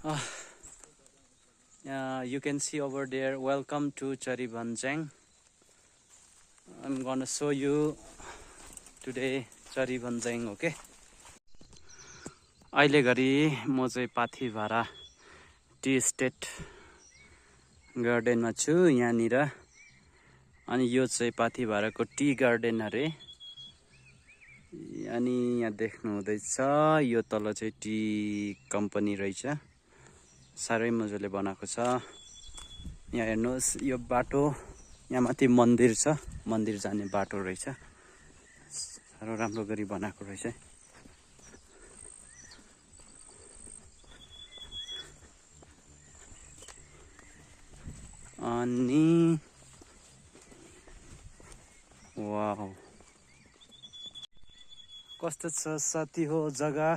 You can see over there, welcome to Chari Banjang. I'm gonna show you today Chari Banjang, okay? अहिले घरि म चाहिँ पाथिभारा T state गार्डनमा छु यहाँनिर। अनि यो चाहिँ पाथिभाराको टी गार्डन अरे। अनि यहाँ देख्नु हुँदैछ यो तल चाहिँ टी कम्पनी रहेछ। साह्रै मजाले बनाएको छ। यहाँ हेर्नुहोस् यो बाटो, यहाँ माथि मन्दिर छ, मन्दिर जाने बाटो रहेछ। साह्रो राम्रो गरी बनाएको रहेछ। अनि वाउ कस्तो छ साथी हो जग्गा।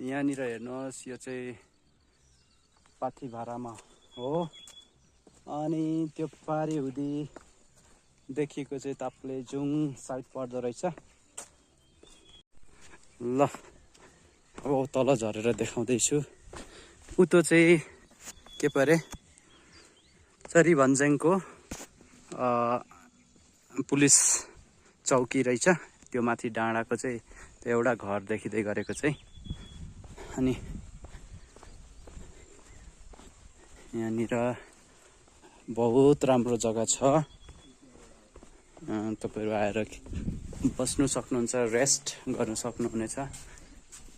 यहाँनिर हेर्नुहोस् यो चाहिँ पाथिभारामा हो। अनि त्यो पारी हुँदी देखिएको चाहिँ ताप्लेजुङ साइड पर्दो रहेछ। ल अब तल झरेर देखाउँदैछु। उतो चाहिँ के परे चरी भन्ज्याङको पुलिस चौकी रहेछ। त्यो माथि डाँडाको चाहिँ त्यो एउटा घर देखिँदै गरेको चाहिँ। अनि यहाँनिर बहुत राम्रो जग्गा छ। तपाईहरु आएर बस्नु सक्नुहुन्छ, रेस्ट गर्न सक्नुहुनेछ।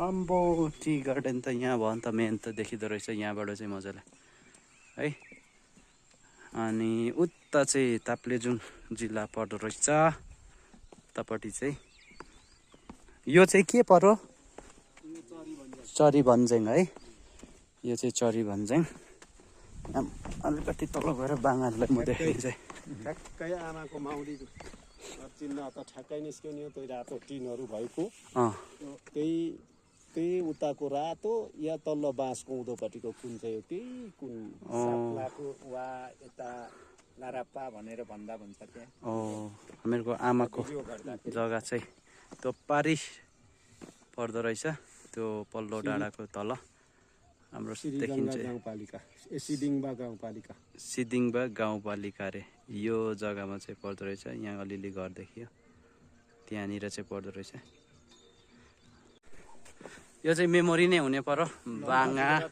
अम्बो टी गार्डन त यहाँ भयो नि त, मेन त देखिँदो रहेछ यहाँबाट चाहिँ मजाले है। अनि उता चाहिँ ताप्लेजुङ जिल्ला पर्दो रहेछ। उतापट्टि चाहिँ यो चाहिँ के पर्यो? चरी भन्ज्याङ है। यो चाहिँ चरी भन्ज्याङ। अलिकति तल गएर बाङाहरूलाई म देखाइदिन्छु। ठ्याक्कै आमाको माउली चिन्ह त ठ्याक्कै निस्क्यो नि। त्यो रातो टिनहरू भएको त्यही उताको रातो या तल्लो बाँसको उँधोपट्टिको कुन चाहिँ हो त्यही कुन साप्लाको वा यता लाराप्पा भनेर भन्दा भन्छ त्यहाँ। हामीहरूको आमाको जग्गा चाहिँ त्यो पारी पर्दो रहेछ। त्यो पल्लो डाँडाको तल हाम्रो देखिन्छ गाउँपालिका सिदिङबा गाउँपालिका। सिदिङबा गाउँपालिका रे यो जग्गामा चाहिँ पर्दो रहेछ। यहाँ अलिअलि घर देखियो, त्यहाँनिर चाहिँ पर्दो रहेछ। यो चाहिँ मेमोरी नै हुने पर्यो बाङा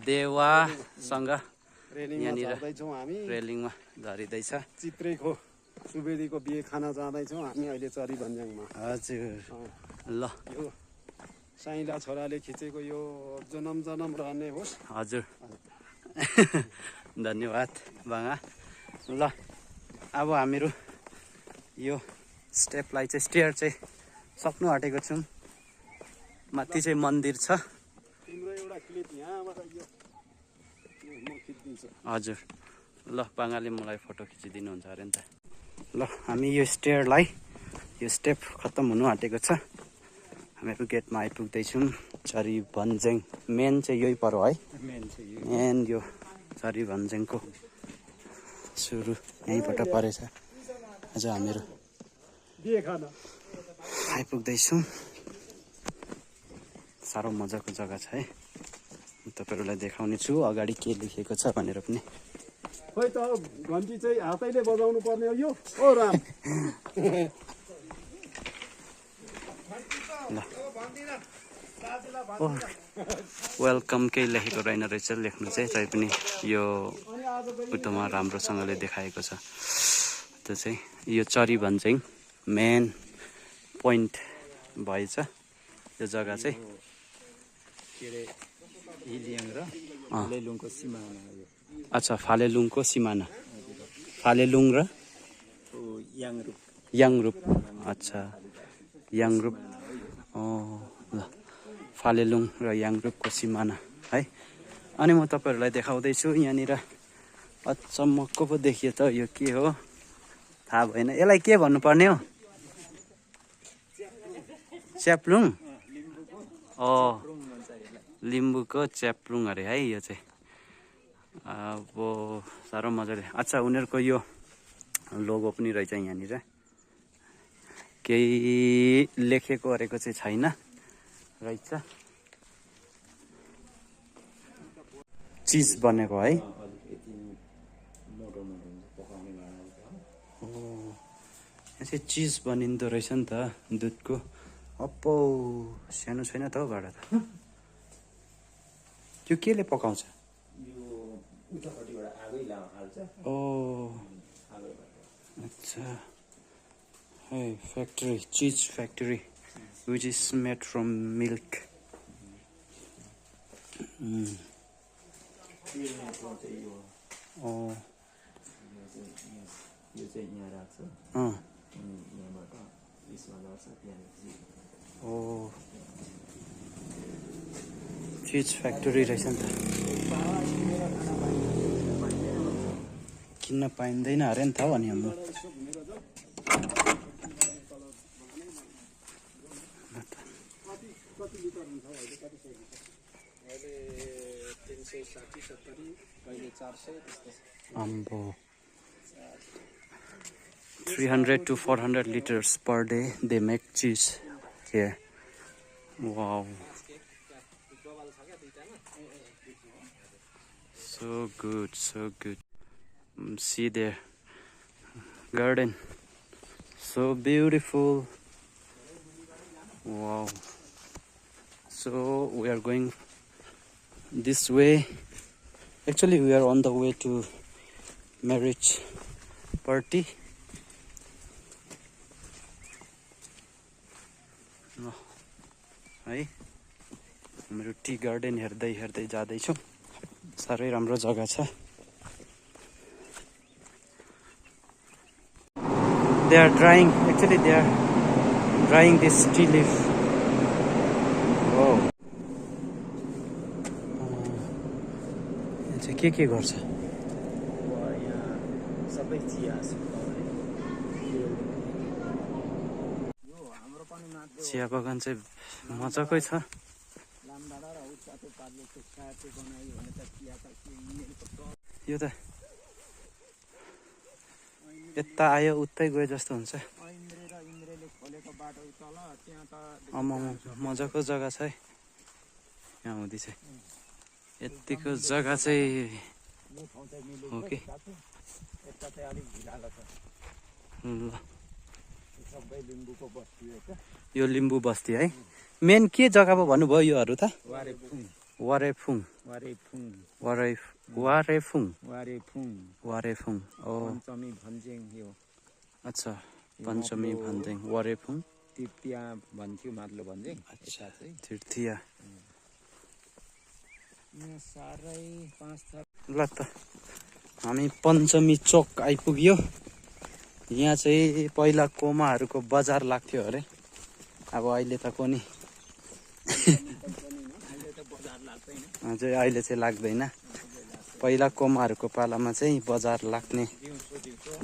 देवासँग। यहाँनिर रेलिङमा झरिँदैछ। चित्रेको सुवेदीको बिहे खाना जाँदैछौँ हामी अहिले चरी भन्ज्याङमा। हजुर ल यो साइला छोराले खिचेको यो जन्म जन्म रहने होस्। हजुर धन्यवाद बाङा। ल अब हामीहरू यो स्टेपलाई चाहिँ स्टेयर चाहिँ सक्नु आँटेको छौँ। माथि चाहिँ मन्दिर छ। तिम्रो एउटा क्लिप यहाँबाट यो म खिच्दिन्छु। हजुर ल बाङाले मलाई फोटो खिचिदिनुहुन्छ अरे नि त। ल हामी यो स्टेयरलाई यो स्टेप खत्तम हुनु आँटेको छ। हामीहरू गेटमा आइपुग्दैछौँ। चरी भन्ज्याङ मेन चाहिँ यही पर्यो है। मेन यो चरी भन्ज्याङको सुरु यहीँबाट परेछ। आज हामीहरू आइपुग्दैछौँ। साह्रो मजाको जग्गा छ है। तपाईँहरूलाई देखाउने छु अगाडि के लेखेको छ भनेर पनि। खोइ त घन्टी चाहिँ हातैले बजाउनु पर्ने हो यो। ओ राम ल वेलकम केही लेखेको रहेन रहेछ लेख्नु चाहिँ, तै पनि यो उतोमा राम्रोसँगले देखाएको छ। त्यो चाहिँ यो चरी भन्ज्याङ मेन पोइन्ट भएछ यो जग्गा चाहिँ। फालेलुङको सिमाना हो यो। अच्छा फालेलुङको सिमाना। फालेलुङ र याङरुप। याङरुप। अच्छा याङरुप। ल फालेलुङ र याङरुपको सिमाना है। अनि म तपाईँहरूलाई देखाउँदैछु यहाँनिर अचम्मको पो देखियो त। यो के हो थाहा भएन। यसलाई के भन्नुपर्ने हो? च्याप्लुङ। लिम्बूको च्याप्लुङ अरे है यो चाहिँ। अब साह्रो मजाले। अच्छा उनीहरूको यो लोगो पनि रहेछ यहाँनिर। केही लेखेको गरेको चाहिँ छैन रहेछ। चिज बनेको है। अलिकति मोटो मोटो हुन्छ पकाउने भाँडाहरू छ। ओ यसै चिज बनिँदो रहेछ नि त दुधको। अप्पो सानो छैन त हौ भाडा त। त्यो केले पकाउँछ? यो उतापट्टिबाट आगै हाल्छ। ओ आगोबाट अच्छा है फ्याक्ट्री चिज factory which is made from milk. तेलको चाहिँ यो ओ यो चाहिँ यहाँ राख्छ अँ अनि यहाँबाट यसमा गर्छ त्यहाँदेखि ओ चिज फ्याक्ट्री रहेछ नि त। किन्न पाइँदैन अरे नि त हौ अनि हाम्रो। अहिले 360 70 कहिले 400 त्यस्तो छ। आम्बो 300 to 400 liters per day they make cheese here. Wow. So good, so good. See there, garden, so beautiful. Wow. So we are going this way. Actually, we are on the way to marriage party. है हाम्रो tea garden हेर्दै हेर्दै जाँदैछौँ। साह्रै राम्रो जग्गा छ। They are drying, actually they are drying this tea leaf. Wow. यो चाहिँ के गर्छ? यहाँ सबै चिया छ। यो हाम्रो पनि माथि चिया बगान चाहिँ मजाकै छ। लामडाँडा र उचातो पार्ले साथै बनायो भने त चिया त यो त यता आयो उतै गयो जस्तो हुन्छ। इन्द्रेले खोलेको बाटो तल त्यहाँ त मजाको जग्गा छ है यहाँ हुँदैछ। यतिको जग्गा चाहिँ हो कि यता चाहिँ अलिक भिरालो छ। ल सबै लिम्बूको बस्ती हो त। यो लिम्बू बस्ती है। मेन के जग्गा पो भन्नुभयो योहरू त? वारेफुङ वारेफुङ वारेफुङ वारेफुङ वारेफुङ वारेफुङ। ओ पञ्चमी भन्ज्याङ यो अच्छा पञ्चमी भन्ज्याङ वारेफुङ तृतीया भन्थ्यो माथिल्लो भन्ज्याङ। अच्छा तृतीया। यहाँ साह्रै 5 थर। ल त हामी पञ्चमी चोक आइपुग्यो। यहाँ चाहिँ पहिला कोमाहरूको बजार लाग्थ्यो अरे। अब अहिले त कोनी अझै अहिले चाहिँ लाग्दैन। पहिला कोमाहरूको पालामा चाहिँ बजार लाग्ने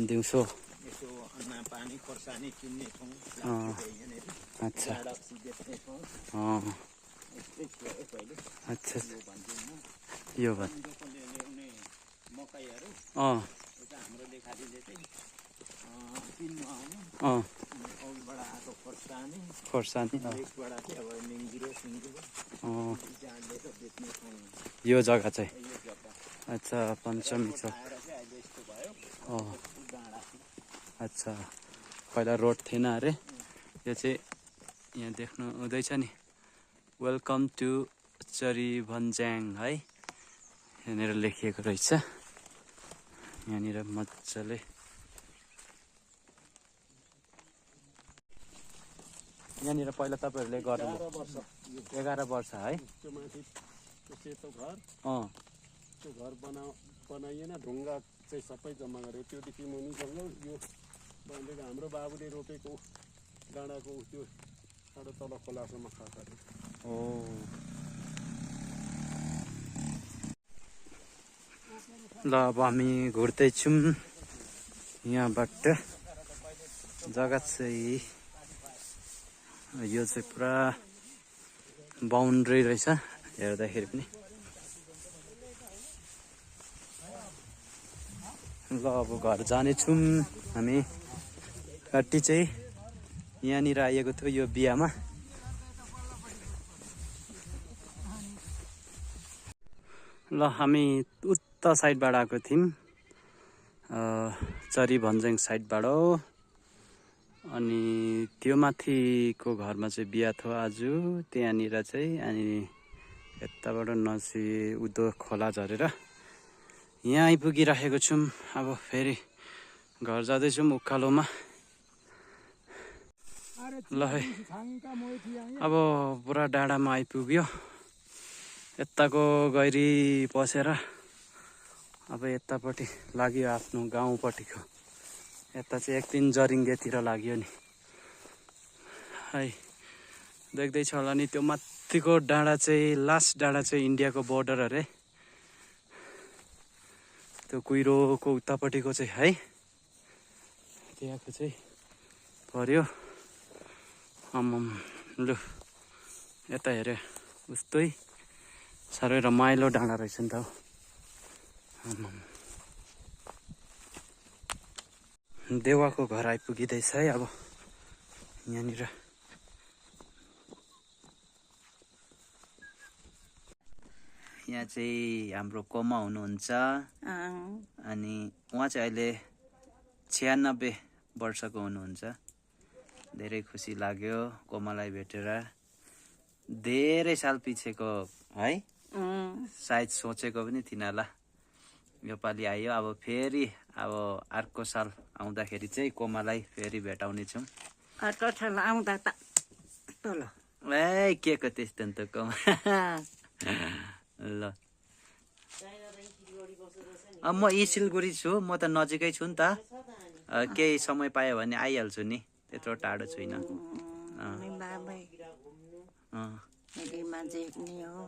दिउँसो। अच्छा अच्छा यो भन् खोर्सानी यो जग्गा चाहिँ अच्छा पञ्चमी चोक। अच्छा पहिला रोड थिएन अरे। यो चाहिँ यहाँ देख्नु हुँदैछ नि वेलकम टु चरी भन्ज्याङ है यहाँनिर लेखिएको रहेछ। यहाँनिर मजाले यहाँनिर पहिला तपाईँहरूले गर्नु 11 वर्ष है। त्यो माथि त्यो सेतो घर त्यो घर बनाइएन ढुङ्गा चाहिँ सबै जम्मा गरेको त्योदेखि मुनि जङ्गल यो बनेको हाम्रो बाबुले रोपेको डाँडाको त्यो साह्रो तल खोलासम्म खास अरे। ओ ल अब हामी घुर्दैछौँ यहाँबाट। जग्गा चाहिँ यो चाहिँ पुरा बााउन्ड्री रहेछ हेर्दाखेरि पनि। ल अब घर जानेछौँ हामी। कति चाहिँ यहाँनिर आइएको थियो यो बिहामा। ल हामी उता साइडबाट आएको थियौँ चरी भन्ज्याङ साइडबाट अनि त्यो माथिको घरमा चाहिँ बिहा थियो आज त्यहाँनिर चाहिँ अनि यताबाट नसी उदो खोला झरेर यहाँ आइपुगिराखेको छौँ अब फेरि घर जाँदैछौँ उकालोमा ल है अब पुरा डाँडामा आइपुग्यो यताको गैरी पसेर अब यतापट्टि लाग्यो आफ्नो गाउँपट्टिको यता चाहिँ एक दिन जरिङ्गेतिर लाग्यो नि है देख्दैछ होला नि त्यो माथिको डाँडा चाहिँ लास्ट डाँडा चाहिँ इन्डियाको बोर्डर अरे त्यो कुहिरोको उतापट्टिको चाहिँ है त्यहाँको चाहिँ पर्यो आम्मम लु यता हेऱ्यो उस्तै साह्रै रमाइलो डाँडा रहेछ नि त हौ आम्मम देवाको घर आइपुगिँदैछ है अब यहाँनिर यहाँ चाहिँ हाम्रो कोमा हुनुहुन्छ अनि उहाँ चाहिँ अहिले 96 वर्षको हुनुहुन्छ धेरै खुसी लाग्यो कोमालाई भेटेर धेरै साल पछिको है सायद सोचेको पनि थिइनँ होला योपालि आयो अब फेरि अब अर्को साल आउँदाखेरि चाहिँ कोमालाई फेरि भेटाउने छौँ अर्को साल आउँदा त ए के को त्यस्तो नि त कोमा ल म यी सिलगढी छु म त नजिकै छु नि त केही समय पायो भने आइहाल्छु नि त्यत्रो टाढो छुइनँ बाबै मान्छे नि हो